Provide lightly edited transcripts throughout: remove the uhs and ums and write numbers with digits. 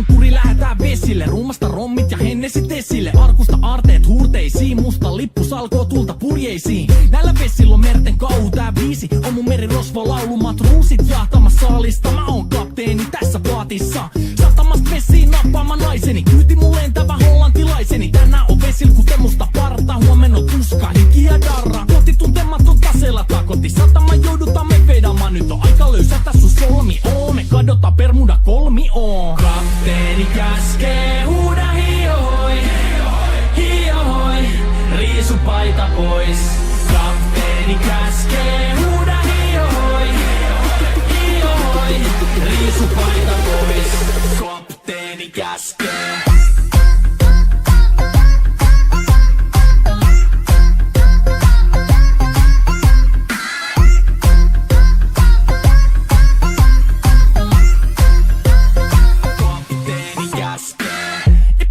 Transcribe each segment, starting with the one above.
Ankkuri lähetään vesille, ruumasta rommit ja hennesit esille. Arkusta aarteet huurteisiin, musta lippu salkoo tulta purjeisiin. Näillä vesillä on merten kau, tää biisi on mun merirosvo laulu. Matruusit jahtamas saalista, mä oon kapteeni tässä paatissa. Satamasta vesiin nappaama naiseni, kyyti mun lentävä hollantilaiseni. Tänään on vesil kuten musta parta, huomenna on tuska, hiki ja darra. Koti tuntematon taseella takoti, satama joudutaan me vedamaan. Nyt on aika löysätä sun solmi, me kadota Bermuda kolmioon. Kapteeni käskee, huuda hiohoi, hiohoi, riisu paita pois. Kapteeni käskee, huuda hiohoi, hiohoi, riisu paita pois. Kapteeni käskee.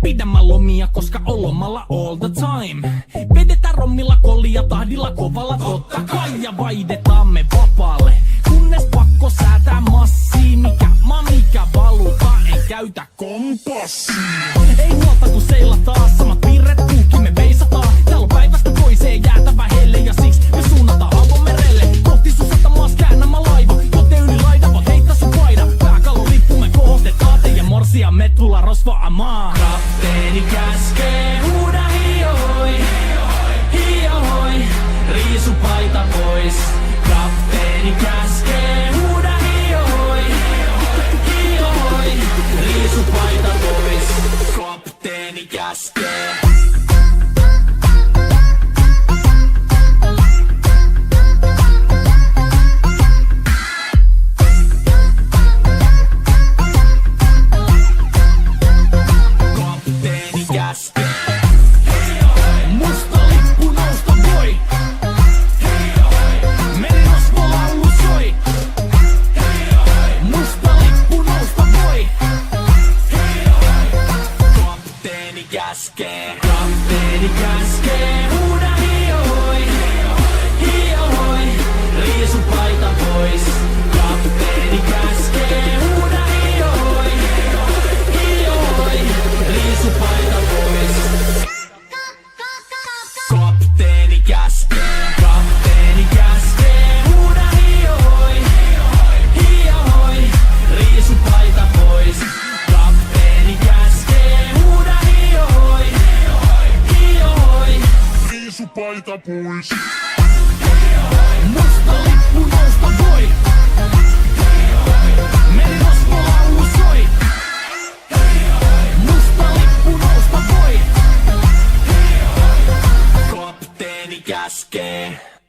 Pidämään lomia, koska on lomalla all the time. Vedetään rommilla kollia tahdilla kovalla totta kai. Ja vaihdetaan me vapaalle, kunnes pakko säätää massiin. Mikä valuta, ei käytä kompassia. Ei huolta kun seilataan, samat piirret puukin me veisataan. Täällä on päivästä toiseen jäätävä helle ja siksi me suunnataan avomerelle. Kohti sun satamaas käännämä laiva, joten yli laida voit heittää sun paida. Pääkallon lippu me kohostetaan, teidän morsia me tulla rosvaamaan. Kapteeni käskee, huuda hiohoi, hiohoi, riisu paita pois. Kapteeni käskee, huuda hiohoi, hiohoi, riisu paita pois. Kapteeni käskee. Musta lippu nousta voi. Merirosvo laulu soi. Musta lippu nousta voi. Kapteeni käskee. Kapteeni käskee. Huuda hiohoi, hiohoi, riisu paita pois. Kapteeni käskee. Huuda hiohoi, hiohoi, riisu paita pois. Kapteeni käskee. Kapteeni käskee. Huuda hiohoi, hiohoi, riisu paita pois. Kapteeni käskee. Huuda hiohoi, hiohoi, riisu paita pois. Musta lippu nousta voi. Merirosvo laulu soi. Musta lippu nousta voi. Kapteeni käskee.